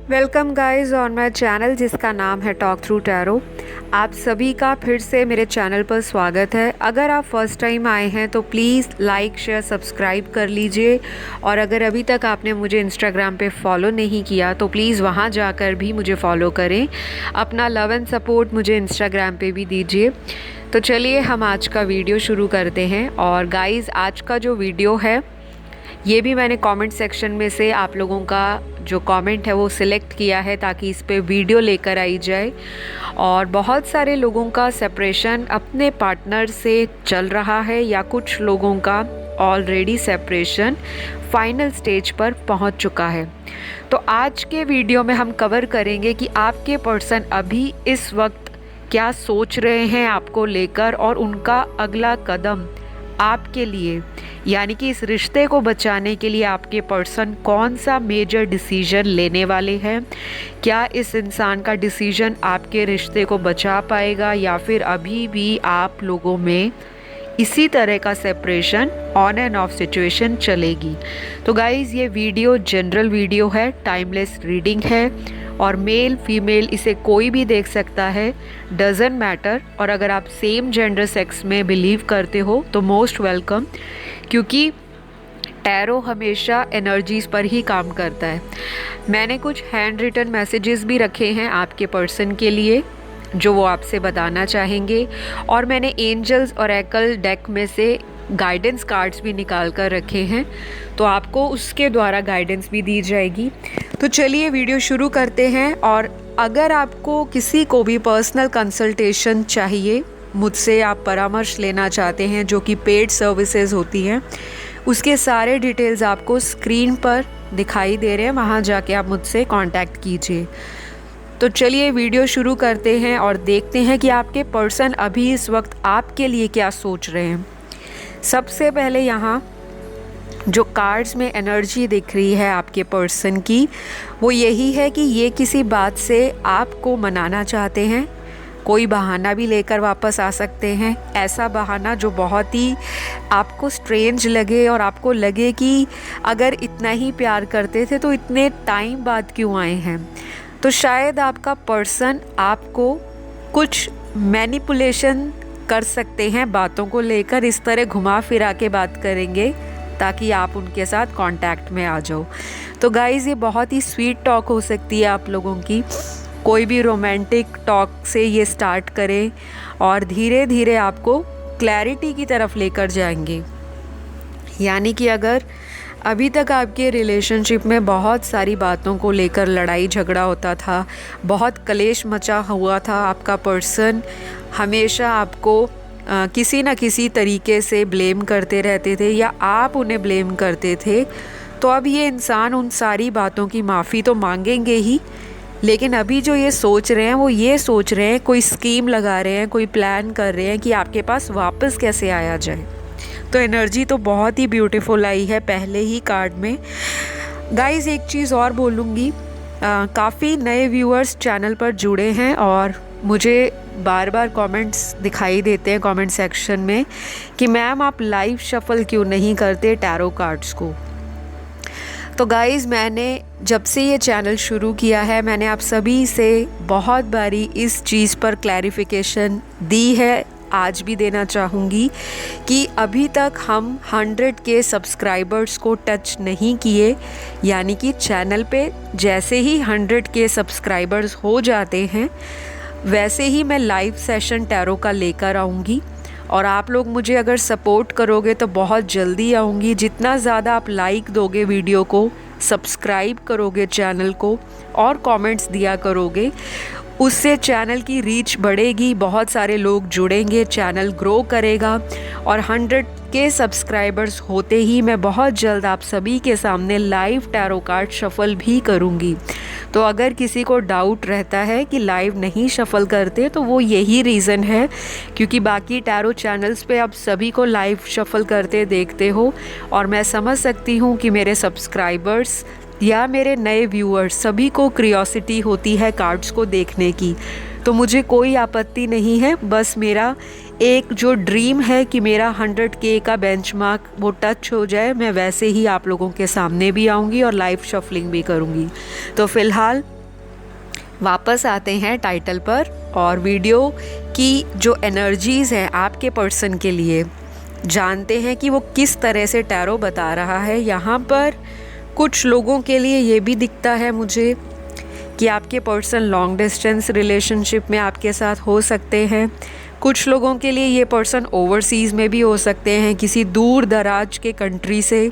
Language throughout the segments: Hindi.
Welcome guys on my channel जिसका नाम है टॉक थ्रू टैरो। आप सभी का फिर से मेरे चैनल पर स्वागत है। अगर आप फर्स्ट टाइम आए हैं तो प्लीज़ लाइक शेयर सब्सक्राइब कर लीजिए, और अगर अभी तक आपने मुझे इंस्टाग्राम पे फॉलो नहीं किया तो प्लीज़ वहाँ जाकर भी मुझे फॉलो करें। अपना लव एंड सपोर्ट मुझे इंस्टाग्राम पे भी दीजिए। तो चलिए हम आज का वीडियो शुरू करते हैं। और गाइज़, आज का जो वीडियो है ये भी मैंने कमेंट सेक्शन में से आप लोगों का जो कमेंट है वो सिलेक्ट किया है ताकि इस पे वीडियो लेकर आई जाए। और बहुत सारे लोगों का सेपरेशन अपने पार्टनर से चल रहा है, या कुछ लोगों का ऑलरेडी सेपरेशन फाइनल स्टेज पर पहुंच चुका है। तो आज के वीडियो में हम कवर करेंगे कि आपके पर्सन अभी इस वक्त क्या सोच रहे हैं आपको लेकर, और उनका अगला कदम आपके लिए, यानी कि इस रिश्ते को बचाने के लिए आपके पर्सन कौन सा मेजर डिसीजन लेने वाले हैं। क्या इस इंसान का डिसीजन आपके रिश्ते को बचा पाएगा, या फिर अभी भी आप लोगों में इसी तरह का separation on end of situation चलेगी। तो गाइज़, ये वीडियो जनरल वीडियो है, टाइमलेस रीडिंग है, और मेल फीमेल इसे कोई भी देख सकता है, डजंट मैटर। और अगर आप सेम जेंडर सेक्स में बिलीव करते हो तो मोस्ट वेलकम, क्योंकि टैरो हमेशा एनर्जीज़ पर ही काम करता है। मैंने कुछ हैंड रिटन मैसेजेस भी रखे हैं आपके पर्सन के लिए जो वो आपसे बताना चाहेंगे, और मैंने एंजल्स और एकल डेक में से गाइडेंस कार्ड्स भी निकाल कर रखे हैं, तो आपको उसके द्वारा गाइडेंस भी दी जाएगी। तो चलिए वीडियो शुरू करते हैं। और अगर आपको किसी को भी पर्सनल कंसल्टेशन चाहिए, मुझसे आप परामर्श लेना चाहते हैं जो कि पेड सर्विसेज होती हैं, उसके सारे डिटेल्स आपको स्क्रीन पर दिखाई दे रहे हैं, वहाँ जाके आप मुझसे कांटेक्ट कीजिए। तो चलिए वीडियो शुरू करते हैं और देखते हैं कि आपके पर्सन अभी इस वक्त आपके लिए क्या सोच रहे हैं। सबसे पहले यहाँ जो कार्ड्स में एनर्जी दिख रही है आपके पर्सन की, वो यही है कि ये किसी बात से आपको मनाना चाहते हैं। कोई बहाना भी लेकर वापस आ सकते हैं, ऐसा बहाना जो बहुत ही आपको स्ट्रेंज लगे और आपको लगे कि अगर इतना ही प्यार करते थे तो इतने टाइम बाद क्यों आए हैं। तो शायद आपका पर्सन आपको कुछ मैनिपुलेशन कर सकते हैं बातों को लेकर, इस तरह घुमा फिरा के बात करेंगे ताकि आप उनके साथ कांटेक्ट में आ जाओ। तो गाइज़, ये बहुत ही स्वीट टॉक हो सकती है आप लोगों की। कोई भी रोमांटिक टॉक से ये स्टार्ट करें और धीरे धीरे आपको क्लैरिटी की तरफ लेकर जाएंगे। यानी कि अगर अभी तक आपके रिलेशनशिप में बहुत सारी बातों को लेकर लड़ाई झगड़ा होता था, बहुत कलेश मचा हुआ था, आपका पर्सन हमेशा आपको किसी न किसी तरीके से ब्लेम करते रहते थे या आप उन्हें ब्लेम करते थे, तो अब ये इंसान उन सारी बातों की माफ़ी तो मांगेंगे ही, लेकिन अभी जो ये सोच रहे हैं वो ये सोच रहे हैं, कोई स्कीम लगा रहे हैं, कोई प्लान कर रहे हैं कि आपके पास वापस कैसे आया जाए। तो एनर्जी तो बहुत ही ब्यूटीफुल आई है पहले ही कार्ड में। गाइज़, एक चीज़ और बोलूँगी, काफ़ी नए व्यूअर्स चैनल पर जुड़े हैं और मुझे बार बार कमेंट्स दिखाई देते हैं कमेंट सेक्शन में कि मैम आप लाइव शफल क्यों नहीं करते टैरो कार्ड्स को। तो गाइज़, मैंने जब से ये चैनल शुरू किया है मैंने आप सभी से बहुत बारी इस चीज़ पर क्लैरिफिकेशन दी है, आज भी देना चाहूँगी कि अभी तक हम 100K सब्सक्राइबर्स को टच नहीं किए। यानी कि चैनल पे जैसे ही 100K सब्सक्राइबर्स हो जाते हैं वैसे ही मैं लाइव सेशन टैरो का लेकर आऊँगी, और आप लोग मुझे अगर सपोर्ट करोगे तो बहुत जल्दी आऊँगी। जितना ज़्यादा आप लाइक दोगे वीडियो को, सब्सक्राइब करोगे चैनल को और कमेंट्स दिया करोगे, उससे चैनल की रीच बढ़ेगी, बहुत सारे लोग जुड़ेंगे, चैनल ग्रो करेगा। और 100K सब्सक्राइबर्स होते ही मैं बहुत जल्द आप सभी के सामने लाइव टैरो कार्ड शफल भी करूँगी। तो अगर किसी को डाउट रहता है कि लाइव नहीं शफल करते, तो वो यही रीज़न है, क्योंकि बाकी टैरो चैनल्स पे आप सभी को लाइव शफल करते देखते हो, और मैं समझ सकती हूँ कि मेरे सब्सक्राइबर्स या मेरे नए व्यूअर्स सभी को क्यूरियोसिटी होती है कार्ड्स को देखने की। तो मुझे कोई आपत्ति नहीं है, बस मेरा एक जो ड्रीम है कि मेरा 100K का बेंचमार्क वो टच हो जाए, मैं वैसे ही आप लोगों के सामने भी आऊँगी और लाइव शफलिंग भी करूँगी। तो फ़िलहाल वापस आते हैं टाइटल पर और वीडियो की जो एनर्जीज़ हैं आपके पर्सन के लिए जानते हैं कि वो किस तरह से टैरो बता रहा है। यहाँ पर कुछ लोगों के लिए ये भी दिखता है मुझे कि आपके पर्सन लॉन्ग डिस्टेंस रिलेशनशिप में आपके साथ हो सकते हैं। कुछ लोगों के लिए ये पर्सन ओवरसीज़ में भी हो सकते हैं, किसी दूर दराज के कंट्री से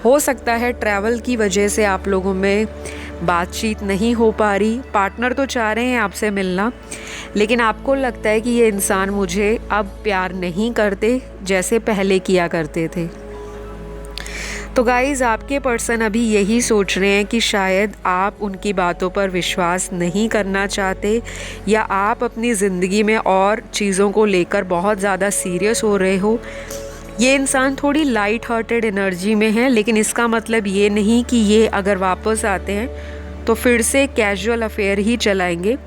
हो सकता है। ट्रैवल की वजह से आप लोगों में बातचीत नहीं हो पा रही। पार्टनर तो चाह रहे हैं आपसे मिलना, लेकिन आपको लगता है कि ये इंसान मुझे अब प्यार नहीं करते जैसे पहले किया करते थे। तो गाइज़, आपके पर्सन अभी यही सोच रहे हैं कि शायद आप उनकी बातों पर विश्वास नहीं करना चाहते, या आप अपनी ज़िंदगी में और चीज़ों को लेकर बहुत ज़्यादा सीरियस हो रहे हो। ये इंसान थोड़ी लाइट हार्टेड एनर्जी में है, लेकिन इसका मतलब ये नहीं कि ये अगर वापस आते हैं तो फिर से कैजुअल अफेयर ही चलाएंगे।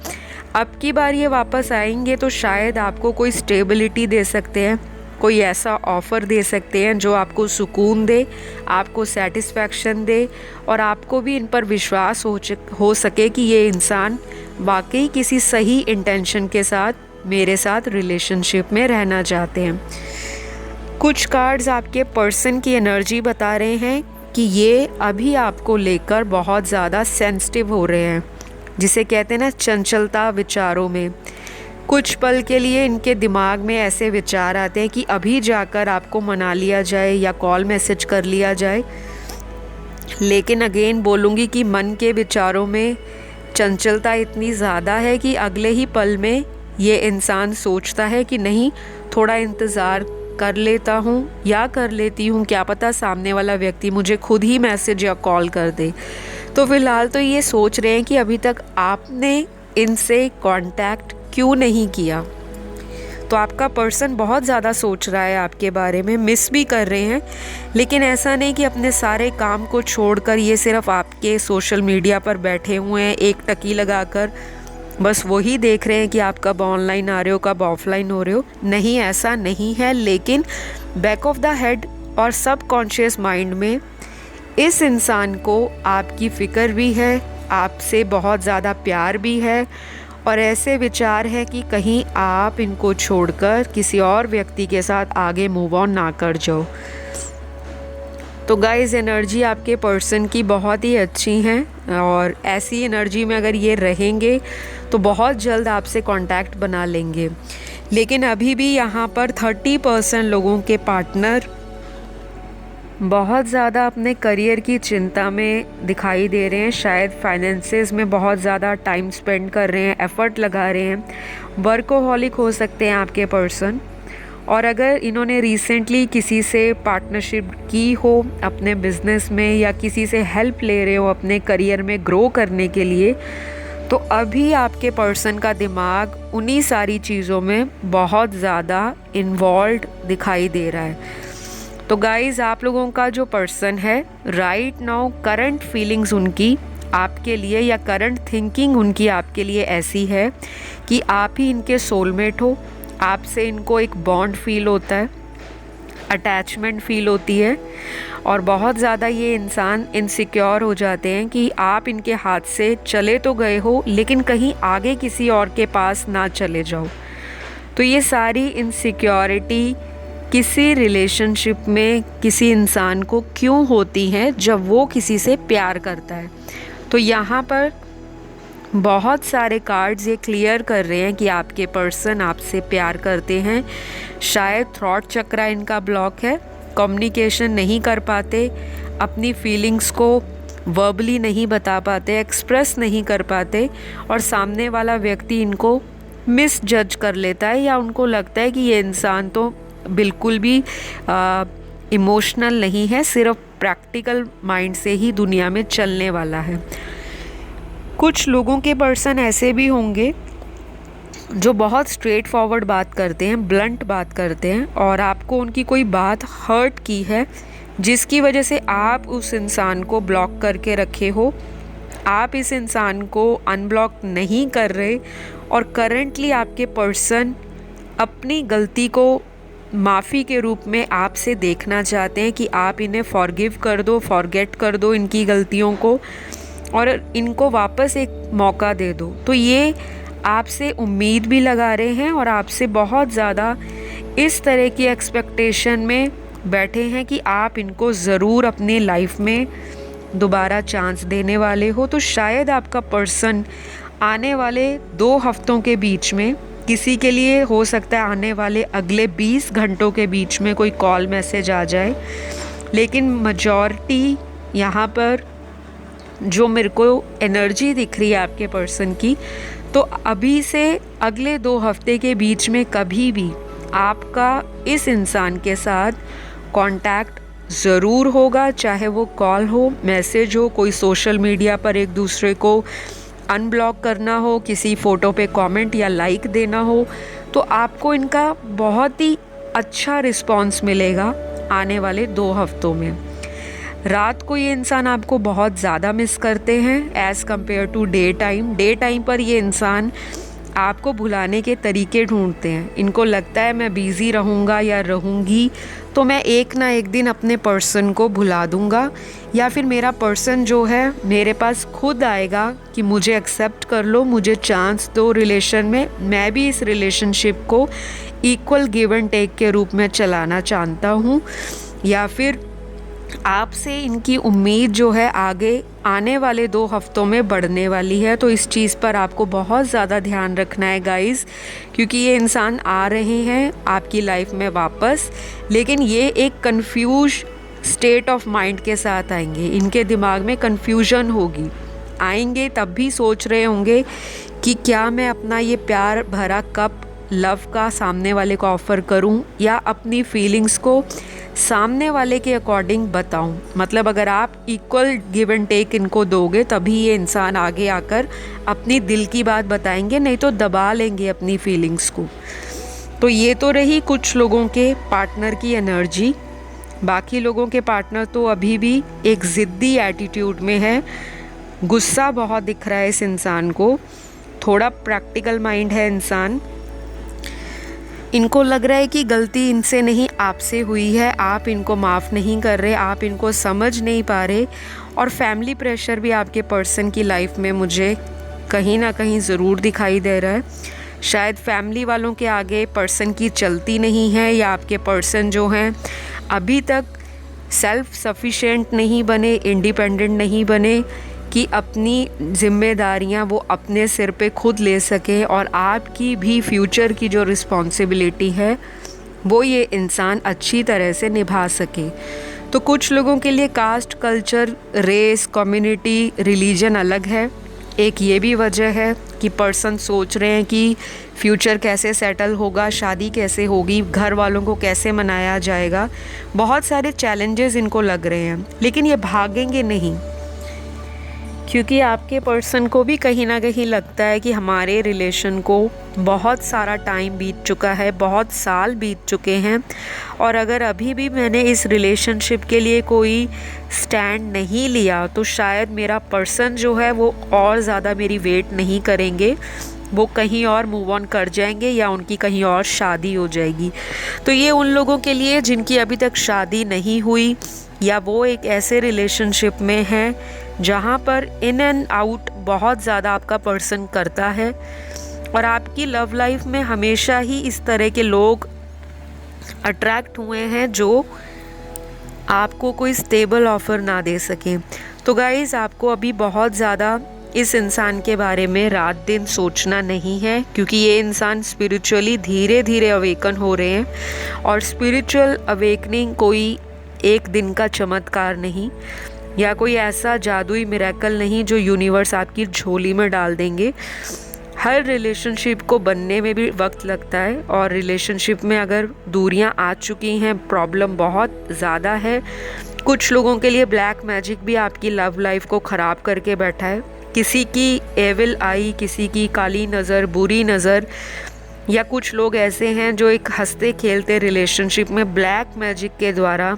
अब की बार ये वापस आएंगे तो शायद आपको कोई स्टेबिलिटी दे सकते हैं, कोई ऐसा ऑफ़र दे सकते हैं जो आपको सुकून दे, आपको सेटिस्फैक्शन दे, और आपको भी इन पर विश्वास हो सके कि ये इंसान वाकई किसी सही इंटेंशन के साथ मेरे साथ रिलेशनशिप में रहना चाहते हैं। कुछ कार्ड्स आपके पर्सन की एनर्जी बता रहे हैं कि ये अभी आपको लेकर बहुत ज़्यादा सेंसिटिव हो रहे हैं, जिसे कहते हैं ना चंचलता विचारों में। कुछ पल के लिए इनके दिमाग में ऐसे विचार आते हैं कि अभी जाकर आपको मना लिया जाए या कॉल मैसेज कर लिया जाए, लेकिन अगेन बोलूँगी कि मन के विचारों में चंचलता इतनी ज़्यादा है कि अगले ही पल में ये इंसान सोचता है कि नहीं, थोड़ा इंतज़ार कर लेता हूँ या कर लेती हूँ, क्या पता सामने वाला व्यक्ति मुझे खुद ही मैसेज या कॉल कर दे। तो फ़िलहाल तो ये सोच रहे हैं कि अभी तक आपने इनसे कांटेक्ट क्यों नहीं किया। तो आपका पर्सन बहुत ज़्यादा सोच रहा है आपके बारे में, मिस भी कर रहे हैं, लेकिन ऐसा नहीं कि अपने सारे काम को छोड़कर ये सिर्फ आपके सोशल मीडिया पर बैठे हुए हैं एक टकी लगाकर, बस वही देख रहे हैं कि आप कब ऑनलाइन आ रहे हो, कब ऑफलाइन हो रहे हो। नहीं, ऐसा नहीं है, लेकिन बैक ऑफ द हेड और सबकॉन्शियस माइंड में इस इंसान को आपकी फ़िक्र भी है, आपसे बहुत ज़्यादा प्यार भी है, और ऐसे विचार है कि कहीं आप इनको छोड़कर किसी और व्यक्ति के साथ आगे मूव ऑन ना कर जाओ। तो गाइस, एनर्जी आपके पर्सन की बहुत ही अच्छी है, और ऐसी एनर्जी में अगर ये रहेंगे तो बहुत जल्द आपसे कांटेक्ट बना लेंगे। लेकिन अभी भी यहाँ पर 30% लोगों के पार्टनर बहुत ज़्यादा अपने करियर की चिंता में दिखाई दे रहे हैं। शायद फाइनेंसेस में बहुत ज़्यादा टाइम स्पेंड कर रहे हैं, एफ़र्ट लगा रहे हैं। वर्कोहॉलिक हो सकते हैं आपके पर्सन, और अगर इन्होंने रिसेंटली किसी से पार्टनरशिप की हो अपने बिज़नेस में, या किसी से हेल्प ले रहे हो अपने करियर में ग्रो करने के लिए, तो अभी आपके पर्सन का दिमाग उन्हीं सारी चीज़ों में बहुत ज़्यादा इन्वॉल्व दिखाई दे रहा है। तो गाइज़, आप लोगों का जो पर्सन है राइट नाउ, करंट फीलिंग्स उनकी आपके लिए, या करंट थिंकिंग उनकी आपके लिए ऐसी है कि आप ही इनके सोलमेट हो। आपसे इनको एक बॉन्ड फील होता है, अटैचमेंट फील होती है, और बहुत ज़्यादा ये इंसान इनसिक्योर हो जाते हैं कि आप इनके हाथ से चले तो गए हो, लेकिन कहीं आगे किसी और के पास ना चले जाओ। तो ये सारी इनसिक्योरिटी किसी रिलेशनशिप में किसी इंसान को क्यों होती हैं जब वो किसी से प्यार करता है। तो यहाँ पर बहुत सारे कार्ड्स ये क्लियर कर रहे हैं कि आपके पर्सन आपसे प्यार करते हैं। शायद थॉट चक्रा इनका ब्लॉक है, कम्युनिकेशन नहीं कर पाते, अपनी फीलिंग्स को वर्बली नहीं बता पाते, एक्सप्रेस नहीं कर पाते, और सामने वाला व्यक्ति इनको मिस जज कर लेता है, या उनको लगता है कि ये इंसान तो बिल्कुल भी इमोशनल नहीं है, सिर्फ प्रैक्टिकल माइंड से ही दुनिया में चलने वाला है। कुछ लोगों के पर्सन ऐसे भी होंगे जो बहुत स्ट्रेट फॉरवर्ड बात करते हैं, ब्लंट बात करते हैं, और आपको उनकी कोई बात हर्ट की है जिसकी वजह से आप उस इंसान को ब्लॉक करके रखे हो। आप इस इंसान को अनब्लॉक नहीं कर रहे, और करंटली आपके पर्सन अपनी गलती को माफ़ी के रूप में आपसे देखना चाहते हैं कि आप इन्हें फॉरगिव कर दो, फॉरगेट कर दो इनकी गलतियों को, और इनको वापस एक मौका दे दो। तो ये आपसे उम्मीद भी लगा रहे हैं और आपसे बहुत ज़्यादा इस तरह की एक्सपेक्टेशन में बैठे हैं कि आप इनको ज़रूर अपनी लाइफ में दोबारा चांस देने वाले हो। तो शायद आपका पर्सन आने वाले 2 हफ्तों के बीच में, किसी के लिए हो सकता है आने वाले अगले 20 घंटों के बीच में कोई कॉल मैसेज आ जाए, लेकिन मेजॉरिटी यहाँ पर जो मेरे को एनर्जी दिख रही है आपके पर्सन की, तो अभी से अगले 2 हफ्ते के बीच में कभी भी आपका इस इंसान के साथ कांटेक्ट ज़रूर होगा, चाहे वो कॉल हो, मैसेज हो, कोई सोशल मीडिया पर एक दूसरे को अनब्लॉक करना हो, किसी फ़ोटो पे कमेंट या लाइक देना हो। तो आपको इनका बहुत ही अच्छा रिस्पॉन्स मिलेगा आने वाले 2 हफ्तों में। रात को ये इंसान आपको बहुत ज़्यादा मिस करते हैं as compare to day time. Day time पर ये इंसान आपको भुलाने के तरीके ढूंढते हैं। इनको लगता है मैं बिज़ी रहूँगा या रहूँगी तो मैं एक ना एक दिन अपने पर्सन को भुला दूँगा, या फिर मेरा पर्सन जो है मेरे पास खुद आएगा कि मुझे एक्सेप्ट कर लो, मुझे चांस दो रिलेशन में, मैं भी इस रिलेशनशिप को इक्वल गिव एंड टेक के रूप में चलाना चाहता हूँ। या फिर आपसे इनकी उम्मीद जो है आगे आने वाले 2 हफ्तों में बढ़ने वाली है। तो इस चीज़ पर आपको बहुत ज़्यादा ध्यान रखना है गाइस, क्योंकि ये इंसान आ रहे हैं आपकी लाइफ में वापस, लेकिन ये एक कंफ्यूज स्टेट ऑफ माइंड के साथ आएंगे। इनके दिमाग में कंफ्यूजन होगी। आएंगे तब भी सोच रहे होंगे कि क्या मैं अपना ये प्यार भरा कप लव का सामने वाले को ऑफ़र करूं, या अपनी फीलिंग्स को सामने वाले के अकॉर्डिंग बताऊं। मतलब अगर आप इक्वल गिव एंड टेक इनको दोगे तभी ये इंसान आगे आकर अपनी दिल की बात बताएंगे, नहीं तो दबा लेंगे अपनी फीलिंग्स को। तो ये तो रही कुछ लोगों के पार्टनर की एनर्जी। बाकी लोगों के पार्टनर तो अभी भी एक ज़िद्दी एटीट्यूड में है। गुस्सा बहुत दिख रहा है इस इंसान को, थोड़ा प्रैक्टिकल माइंड है इंसान। इनको लग रहा है कि गलती इनसे नहीं आपसे हुई है, आप इनको माफ़ नहीं कर रहे, आप इनको समझ नहीं पा रहे। और फैमिली प्रेशर भी आपके पर्सन की लाइफ में मुझे कहीं ना कहीं ज़रूर दिखाई दे रहा है। शायद फैमिली वालों के आगे पर्सन की चलती नहीं है, या आपके पर्सन जो हैं अभी तक सेल्फ सफिशिएंट नहीं बने, इंडिपेंडेंट नहीं बने कि अपनी ज़िम्मेदारियां वो अपने सिर पे खुद ले सकें, और आपकी भी फ्यूचर की जो रिस्पॉन्सिबिलिटी है वो ये इंसान अच्छी तरह से निभा सके। तो कुछ लोगों के लिए caste, culture, race, community, religion अलग है। एक ये भी वजह है कि पर्सन सोच रहे हैं कि फ्यूचर कैसे सेटल होगा, शादी कैसे होगी, घर वालों को कैसे मनाया जाएगा। बहुत सारे चैलेंजेस इनको लग रहे हैं, लेकिन ये भागेंगे नहीं, क्योंकि आपके पर्सन को भी कहीं ना कहीं लगता है कि हमारे रिलेशन को बहुत सारा टाइम बीत चुका है, बहुत साल बीत चुके हैं, और अगर अभी भी मैंने इस रिलेशनशिप के लिए कोई स्टैंड नहीं लिया तो शायद मेरा पर्सन जो है वो और ज़्यादा मेरी वेट नहीं करेंगे, वो कहीं और मूव ऑन कर जाएंगे या उनकी कहीं और शादी हो जाएगी। तो ये उन लोगों के लिए जिनकी अभी तक शादी नहीं हुई, या वो एक ऐसे रिलेशनशिप में हैं जहाँ पर इन एंड आउट बहुत ज़्यादा आपका पर्सन करता है, और आपकी लव लाइफ में हमेशा ही इस तरह के लोग अट्रैक्ट हुए हैं जो आपको कोई स्टेबल ऑफ़र ना दे सकें। तो गाइज़, आपको अभी बहुत ज़्यादा इस इंसान के बारे में रात दिन सोचना नहीं है, क्योंकि ये इंसान स्पिरिचुअली धीरे धीरे अवेकन हो रहे हैं, और स्पिरिचुअल अवेकनिंग कोई एक दिन का चमत्कार नहीं, या कोई ऐसा जादुई मिरेकल नहीं जो यूनिवर्स आपकी झोली में डाल देंगे। हर रिलेशनशिप को बनने में भी वक्त लगता है, और रिलेशनशिप में अगर दूरियां आ चुकी हैं, प्रॉब्लम बहुत ज़्यादा है। कुछ लोगों के लिए ब्लैक मैजिक भी आपकी लव लाइफ को ख़राब करके बैठा है। किसी की एविल आई, किसी की काली नज़र, बुरी नज़र, या कुछ लोग ऐसे हैं जो एक हंसते खेलते रिलेशनशिप में ब्लैक मैजिक के द्वारा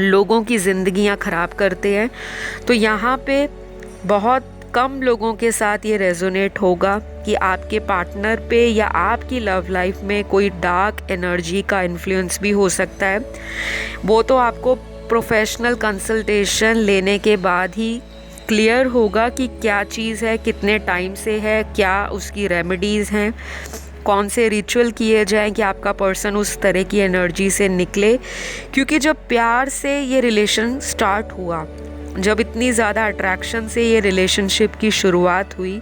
लोगों की ज़िंदगियां ख़राब करते हैं। तो यहाँ पे बहुत कम लोगों के साथ ये रेजोनेट होगा कि आपके पार्टनर पे या आपकी लव लाइफ में कोई डार्क एनर्जी का इन्फ्लुएंस भी हो सकता है। वो तो आपको प्रोफेशनल कंसल्टेशन लेने के बाद ही क्लियर होगा कि क्या चीज़ है, कितने टाइम से है, क्या उसकी रेमेडीज़ हैं, कौन से रिचुअल किए जाएं कि आपका पर्सन उस तरह की एनर्जी से निकले। क्योंकि जब प्यार से ये रिलेशन स्टार्ट हुआ, जब इतनी ज़्यादा अट्रैक्शन से ये रिलेशनशिप की शुरुआत हुई,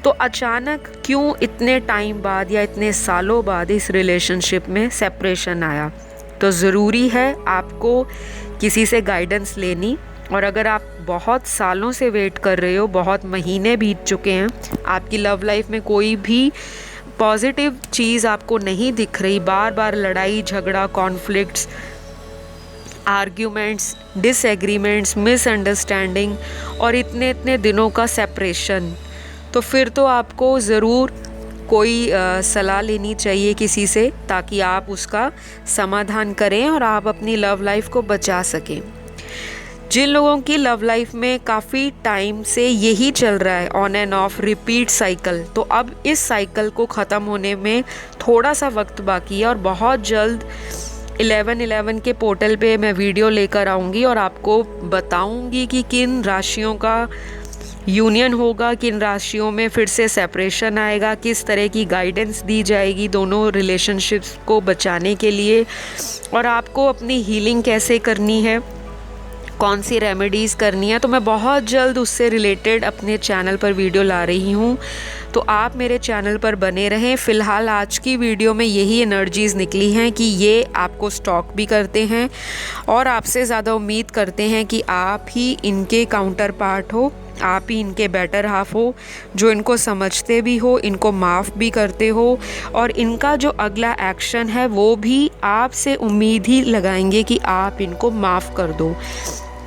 तो अचानक क्यों इतने टाइम बाद या इतने सालों बाद इस रिलेशनशिप में सेपरेशन आया। तो ज़रूरी है आपको किसी से गाइडेंस लेनी। और अगर आप बहुत सालों से वेट कर रहे हो, बहुत महीने बीत चुके हैं, आपकी लव लाइफ में कोई भी पॉजिटिव चीज़ आपको नहीं दिख रही, बार बार लड़ाई झगड़ा, कॉन्फ्लिक्ट्स, आर्ग्यूमेंट्स, डिसएग्रीमेंट्स, मिसअंडरस्टैंडिंग और इतने इतने दिनों का सेपरेशन, तो फिर तो आपको ज़रूर कोई सलाह लेनी चाहिए किसी से, ताकि आप उसका समाधान करें और आप अपनी लव लाइफ को बचा सकें। जिन लोगों की लव लाइफ में काफ़ी टाइम से यही चल रहा है, on end of repeat cycle, तो अब इस साइकिल को ख़त्म होने में थोड़ा सा वक्त बाकी है और बहुत जल्द 11/11 के पोर्टल पे मैं वीडियो लेकर आऊँगी और आपको बताऊँगी कि किन राशियों का यूनियन होगा, किन राशियों में फिर से सेपरेशन आएगा, किस तरह की गाइडेंस दी जाएगी दोनों रिलेशनशिप्स को बचाने के लिए, और आपको अपनी हीलिंग कैसे करनी है, कौन सी रेमेडीज़ करनी है। तो मैं बहुत जल्द उससे रिलेटेड अपने चैनल पर वीडियो ला रही हूँ, तो आप मेरे चैनल पर बने रहें। फ़िलहाल आज की वीडियो में यही एनर्जीज़ निकली हैं कि ये आपको स्टॉक भी करते हैं और आपसे ज़्यादा उम्मीद करते हैं कि आप ही इनके काउंटर पार्ट हो, आप ही इनके बेटर हाफ हो, जो इनको समझते भी हो, इनको माफ़ भी करते हो, और इनका जो अगला एक्शन है वो भी आपसे उम्मीद ही लगाएंगे कि आप इनको माफ़ कर दो।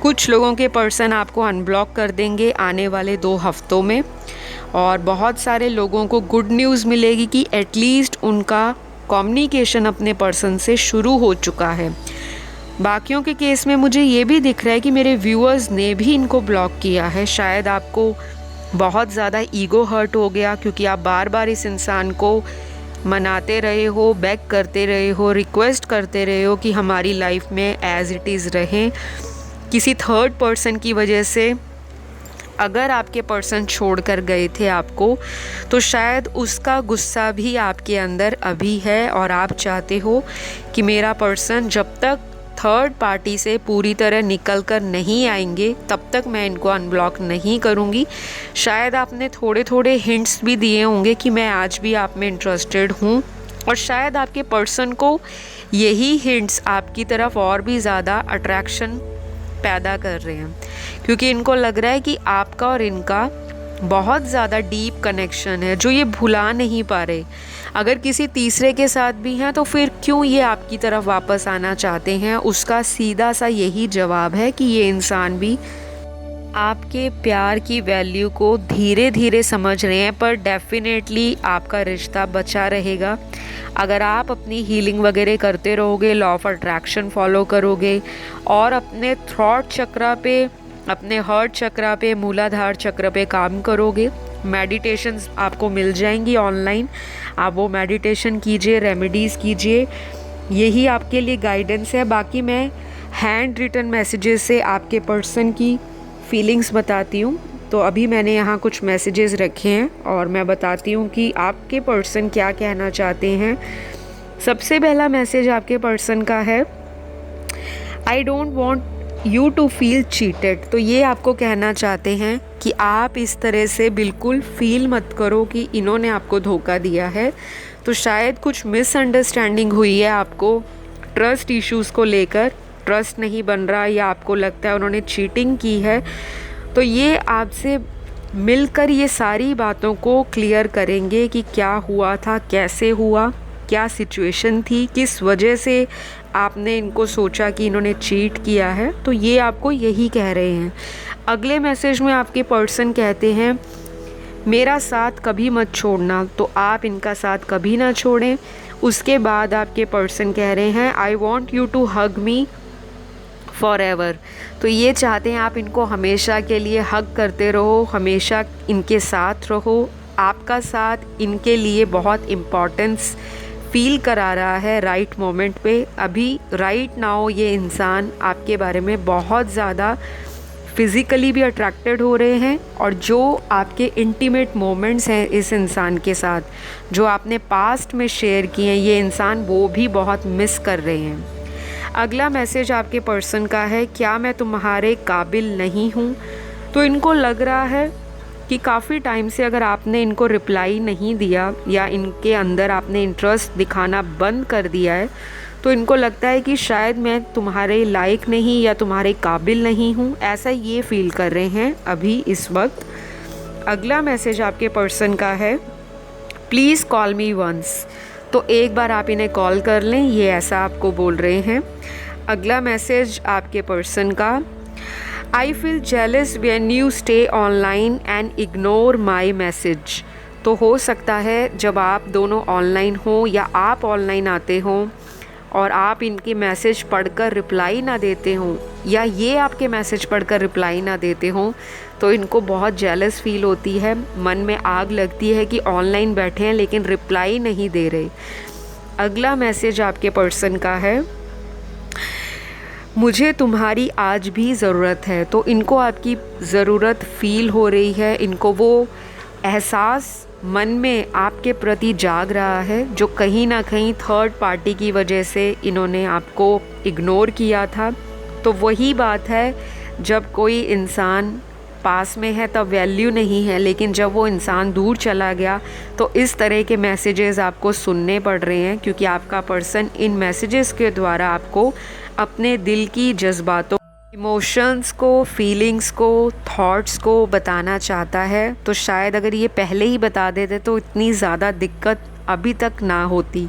कुछ लोगों के पर्सन आपको अनब्लॉक कर देंगे आने वाले 2 हफ्तों में, और बहुत सारे लोगों को गुड न्यूज़ मिलेगी कि एटलीस्ट उनका कम्युनिकेशन अपने पर्सन से शुरू हो चुका है। बाकियों के केस में मुझे ये भी दिख रहा है कि मेरे व्यूअर्स ने भी इनको ब्लॉक किया है। शायद आपको बहुत ज़्यादा ईगो हर्ट हो गया, क्योंकि आप बार बार इस इंसान को मनाते रहे हो, बेग करते रहे हो, रिक्वेस्ट करते रहे हो कि हमारी लाइफ में एज़ इट इज़ रहें। किसी थर्ड पर्सन की वजह से अगर आपके पर्सन छोड़कर गए थे आपको, तो शायद उसका गुस्सा भी आपके अंदर अभी है और आप चाहते हो कि मेरा पर्सन जब तक थर्ड पार्टी से पूरी तरह निकल कर नहीं आएंगे तब तक मैं इनको अनब्लॉक नहीं करूँगी। शायद आपने थोड़े थोड़े हिंट्स भी दिए होंगे कि मैं आज भी आप में इंटरेस्टेड हूँ, और शायद आपके पर्सन को यही हिंट्स आपकी तरफ और भी ज़्यादा अट्रैक्शन पैदा कर रहे हैं, क्योंकि इनको लग रहा है कि आपका और इनका बहुत ज़्यादा डीप कनेक्शन है जो ये भुला नहीं पा रहे। अगर किसी तीसरे के साथ भी हैं तो फिर क्यों ये आपकी तरफ वापस आना चाहते हैं, उसका सीधा सा यही जवाब है कि ये इंसान भी आपके प्यार की वैल्यू को धीरे धीरे समझ रहे हैं, पर डेफिनेटली आपका रिश्ता बचा रहेगा अगर आप अपनी हीलिंग वगैरह करते रहोगे, लॉ ऑफ अट्रैक्शन फॉलो करोगे और अपने थॉट चक्रा पे, अपने हार्ट चक्रा पे, मूलाधार चक्र पे काम करोगे। मेडिटेशंस आपको मिल जाएंगी ऑनलाइन, आप वो मेडिटेशन कीजिए, रेमेडीज़ कीजिए, यही आपके लिए गाइडेंस है। बाकी मैं हैंड रिटन मैसेजेस से आपके पर्सन की फीलिंग्स बताती हूँ। तो अभी मैंने यहाँ कुछ मैसेजेस रखे हैं और मैं बताती हूँ कि आपके पर्सन क्या कहना चाहते हैं। सबसे पहला मैसेज आपके पर्सन का है, I don't want you to feel cheated. तो ये आपको कहना चाहते हैं कि आप इस तरह से बिल्कुल फील मत करो कि इन्होंने आपको धोखा दिया है। तो शायद कुछ मिसअंडरस्टैंडिंग हुई है, आपको ट्रस्ट इश्यूज़ को लेकर ट्रस्ट नहीं बन रहा, या आपको लगता है उन्होंने चीटिंग की है। तो ये आपसे मिलकर ये सारी बातों को क्लियर करेंगे कि क्या हुआ था, कैसे हुआ, क्या सिचुएशन थी, किस वजह से आपने इनको सोचा कि इन्होंने चीट किया है। तो ये आपको यही कह रहे हैं। अगले मैसेज में आपके पर्सन कहते हैं, मेरा साथ कभी मत छोड़ना। तो आप इनका साथ कभी ना छोड़ें। उसके बाद आपके पर्सन कह रहे हैं, I want you to hug me forever. तो ये चाहते हैं आप इनको हमेशा के लिए हग करते रहो, हमेशा इनके साथ रहो। आपका साथ इनके लिए बहुत इम्पॉर्टेंस फील करा रहा है राइट मोमेंट पे। अभी राइट नाउ ये इंसान आपके बारे में बहुत ज़्यादा फिज़िकली भी अट्रैक्टेड हो रहे हैं, और जो आपके इंटीमेट मोमेंट्स हैं इस इंसान के साथ, जो आपने पास्ट में शेयर किए हैं, ये इंसान वो भी बहुत मिस कर रहे हैं। अगला मैसेज आपके पर्सन का है, क्या मैं तुम्हारे काबिल नहीं हूँ। तो इनको लग रहा है कि काफ़ी टाइम से अगर आपने इनको रिप्लाई नहीं दिया या इनके अंदर आपने इंटरेस्ट दिखाना बंद कर दिया है, तो इनको लगता है कि शायद मैं तुम्हारे लायक नहीं या तुम्हारे काबिल नहीं हूँ, ऐसा ये फील कर रहे हैं अभी इस वक्त। अगला मैसेज आपके पर्सन का है, प्लीज़ कॉल मी वंस। तो एक बार आप इन्हें कॉल कर लें, ये ऐसा आपको बोल रहे हैं। अगला मैसेज आपके पर्सन का, I feel jealous when you stay online and ignore my message. तो हो सकता है जब आप दोनों ऑनलाइन हो या आप ऑनलाइन आते हों और आप इनके मैसेज पढ़कर रिप्लाई ना देते हों, या ये आपके मैसेज पढ़कर रिप्लाई ना देते हों, तो इनको बहुत जेलस फील होती है, मन में आग लगती है कि ऑनलाइन बैठे हैं लेकिन रिप्लाई नहीं दे रहे। अगला मैसेज आपके पर्सन का है, मुझे तुम्हारी आज भी ज़रूरत है। तो इनको आपकी ज़रूरत फ़ील हो रही है, इनको वो एहसास मन में आपके प्रति जाग रहा है जो कहीं ना कहीं थर्ड पार्टी की वजह से इन्होंने आपको इग्नोर किया था। तो वही बात है, जब कोई इंसान पास में है तब वैल्यू नहीं है, लेकिन जब वो इंसान दूर चला गया तो इस तरह के मैसेजेस आपको सुनने पड़ रहे हैं, क्योंकि आपका पर्सन इन मैसेजेस के द्वारा आपको अपने दिल की जज्बातों, इमोशंस को, फीलिंग्स को, थॉट्स को बताना चाहता है। तो शायद अगर ये पहले ही बता देते तो इतनी ज़्यादा दिक्कत अभी तक ना होती।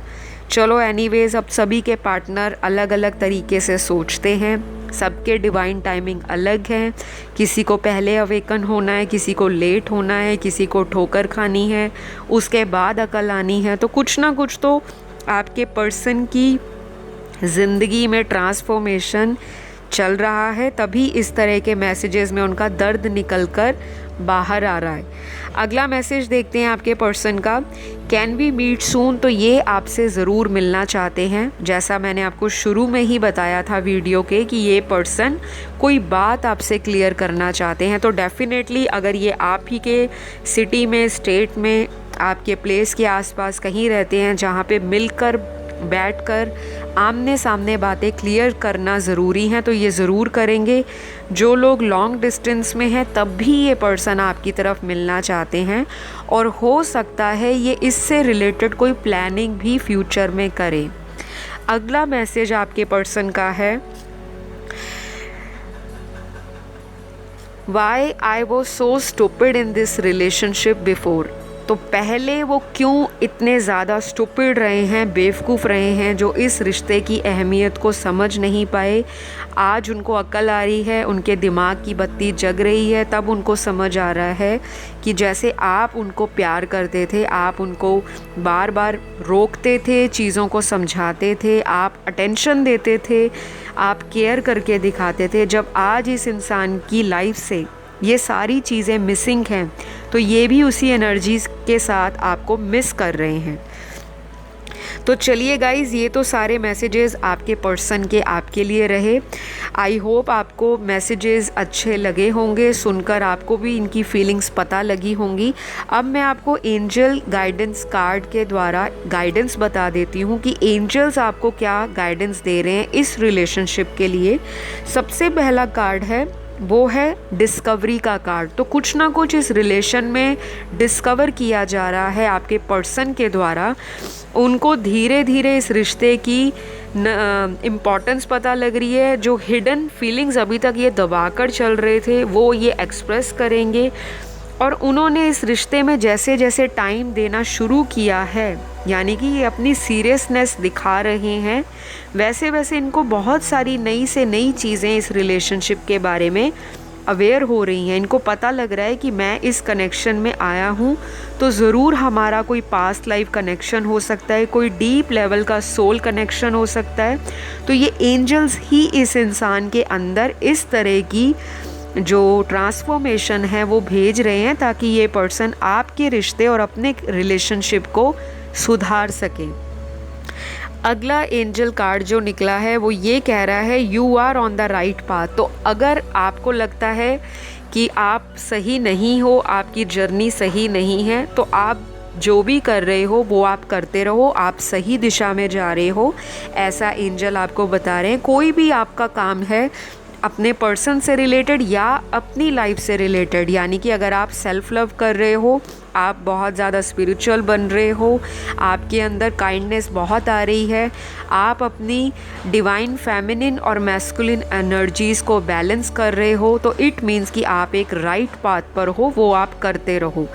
चलो एनीवेज़, अब सभी के पार्टनर अलग अलग तरीके से सोचते हैं, सबके डिवाइन टाइमिंग अलग है। किसी को पहले अवेकन होना है, किसी को लेट होना है, किसी को ठोकर खानी है, उसके बाद अकल आनी है। तो कुछ ना कुछ तो आपके पर्सन की ज़िंदगी में ट्रांसफॉर्मेशन चल रहा है, तभी इस तरह के मैसेजेस में उनका दर्द निकलकर बाहर आ रहा है। अगला मैसेज देखते हैं आपके पर्सन का, कैन वी मीट सून। तो ये आपसे ज़रूर मिलना चाहते हैं, जैसा मैंने आपको शुरू में ही बताया था वीडियो के कि ये पर्सन कोई बात आपसे क्लियर करना चाहते हैं। तो डेफिनेटली अगर ये आप ही के सिटी में, स्टेट में, आपके प्लेस के आसपास कहीं रहते हैं जहाँ पे मिलकर बैठकर आमने सामने बातें क्लियर करना ज़रूरी है, तो ये ज़रूर करेंगे। जो लोग लॉन्ग डिस्टेंस में हैं तब भी ये पर्सन आपकी तरफ मिलना चाहते हैं, और हो सकता है ये इससे रिलेटेड कोई प्लानिंग भी फ्यूचर में करें। अगला मैसेज आपके पर्सन का है, why I was so stupid in this relationship before. तो पहले वो क्यों इतने ज़्यादा स्टूपिड रहे हैं, बेवकूफ़ रहे हैं, जो इस रिश्ते की अहमियत को समझ नहीं पाए। आज उनको अक्ल आ रही है, उनके दिमाग की बत्ती जग रही है, तब उनको समझ आ रहा है कि जैसे आप उनको प्यार करते थे, आप उनको बार बार रोकते थे, चीज़ों को समझाते थे, आप अटेंशन देते थे, आप केयर करके दिखाते थे। जब आज इस इंसान की लाइफ से ये सारी चीज़ें मिसिंग हैं, तो ये भी उसी एनर्जीज़ के साथ आपको मिस कर रहे हैं। तो चलिए गाइज़, ये तो सारे मैसेजेस आपके पर्सन के आपके लिए रहे। आई होप आपको मैसेजेस अच्छे लगे होंगे, सुनकर आपको भी इनकी फीलिंग्स पता लगी होंगी। अब मैं आपको एंजल गाइडेंस कार्ड के द्वारा गाइडेंस बता देती हूँ कि एंजल्स आपको क्या गाइडेंस दे रहे हैं इस रिलेशनशिप के लिए। सबसे पहला कार्ड है, वो है डिस्कवरी का कार्ड। तो कुछ ना कुछ इस रिलेशन में डिस्कवर किया जा रहा है आपके पर्सन के द्वारा। उनको धीरे धीरे इस रिश्ते की इम्पॉर्टेंस पता लग रही है। जो हिडन फीलिंग्स अभी तक ये दबाकर चल रहे थे वो ये एक्सप्रेस करेंगे, और उन्होंने इस रिश्ते में जैसे जैसे टाइम देना शुरू किया है, यानी कि ये अपनी सीरियसनेस दिखा रहे हैं, वैसे वैसे इनको बहुत सारी नई से नई चीज़ें इस रिलेशनशिप के बारे में अवेयर हो रही हैं। इनको पता लग रहा है कि मैं इस कनेक्शन में आया हूँ तो ज़रूर हमारा कोई पास्ट लाइफ कनेक्शन हो सकता है, कोई डीप लेवल का सोल कनेक्शन हो सकता है। तो ये एंजल्स ही इस इंसान के अंदर इस तरह की जो ट्रांसफॉर्मेशन है वो भेज रहे हैं, ताकि ये पर्सन आपके रिश्ते और अपने रिलेशनशिप को सुधार सके। अगला एंजल कार्ड जो निकला है वो ये कह रहा है you are on the right path. तो अगर आपको लगता है कि आप सही नहीं हो, आपकी जर्नी सही नहीं है, तो आप जो भी कर रहे हो वो आप करते रहो, आप सही दिशा में जा रहे हो, ऐसा एंजल आपको बता रहे हैं। कोई भी आपका काम है अपने पर्सन से रिलेटेड या अपनी लाइफ से रिलेटेड, यानी कि अगर आप सेल्फ लव कर रहे हो, आप बहुत ज़्यादा स्पिरिचुअल बन रहे हो, आपके अंदर काइंडनेस बहुत आ रही है, आप अपनी डिवाइन फेमिनिन और मैस्कुलिन एनर्जीज़ को बैलेंस कर रहे हो, तो इट मीन्स कि आप एक राइट पाथ पर हो, वो आप करते रहो।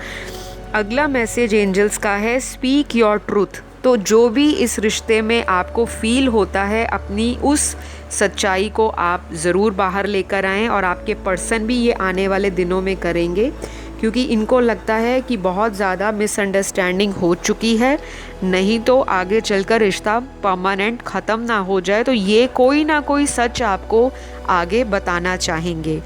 अगला मैसेज एंजल्स का है स्पीक योर ट्रूथ। तो जो भी इस रिश्ते में आपको फील होता है, अपनी उस सच्चाई को आप ज़रूर बाहर लेकर आएँ, और आपके पर्सन भी ये आने वाले दिनों में करेंगे, क्योंकि इनको लगता है कि बहुत ज़्यादा मिसअंडरस्टैंडिंग हो चुकी है, नहीं तो आगे चलकर रिश्ता परमानेंट ख़त्म ना हो जाए, तो ये कोई ना कोई सच आपको आगे बताना चाहेंगे।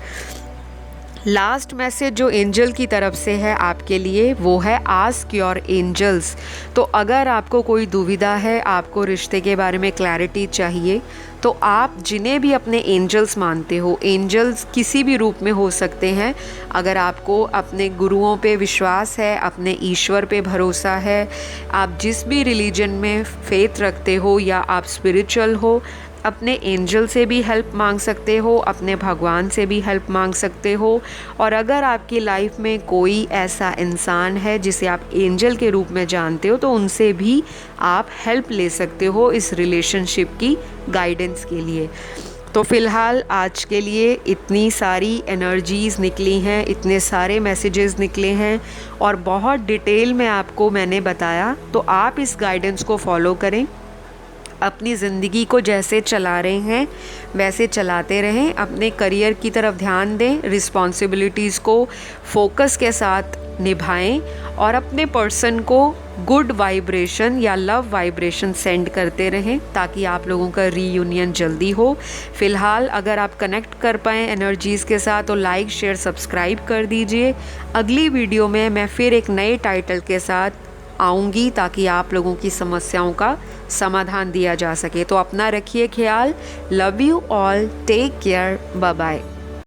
लास्ट मैसेज जो एंजल की तरफ से है आपके लिए वो है आस्क योर एंजल्स। तो अगर आपको कोई दुविधा है, आपको रिश्ते के बारे में क्लैरिटी चाहिए, तो आप जिन्हें भी अपने एंजल्स मानते हो, एंजल्स किसी भी रूप में हो सकते हैं, अगर आपको अपने गुरुओं पे विश्वास है, अपने ईश्वर पे भरोसा है, आप जिस भी रिलीजन में फेथ रखते हो या आप स्पिरिचुअल हो, अपने एंजल से भी हेल्प मांग सकते हो, अपने भगवान से भी हेल्प मांग सकते हो। और अगर आपकी लाइफ में कोई ऐसा इंसान है जिसे आप एंजल के रूप में जानते हो, तो उनसे भी आप हेल्प ले सकते हो इस रिलेशनशिप की गाइडेंस के लिए। तो फ़िलहाल आज के लिए इतनी सारी एनर्जीज़ निकली हैं, इतने सारे मैसेजेस निकले हैं, और बहुत डिटेल में आपको मैंने बताया, तो आप इस गाइडेंस को फॉलो करें, अपनी ज़िंदगी को जैसे चला रहे हैं वैसे चलाते रहें, अपने करियर की तरफ ध्यान दें, रिस्पॉन्सिबिलिटीज़ को फोकस के साथ निभाएं, और अपने पर्सन को गुड वाइब्रेशन या लव वाइब्रेशन सेंड करते रहें, ताकि आप लोगों का रीयूनियन जल्दी हो। फ़िलहाल अगर आप कनेक्ट कर पाएँ एनर्जीज़ के साथ, तो लाइक शेयर सब्सक्राइब कर दीजिए। अगली वीडियो में मैं फिर एक नए टाइटल के साथ आऊँगी, ताकि आप लोगों की समस्याओं का समाधान दिया जा सके। तो अपना रखिए ख्याल। Love you all, take care, bye bye.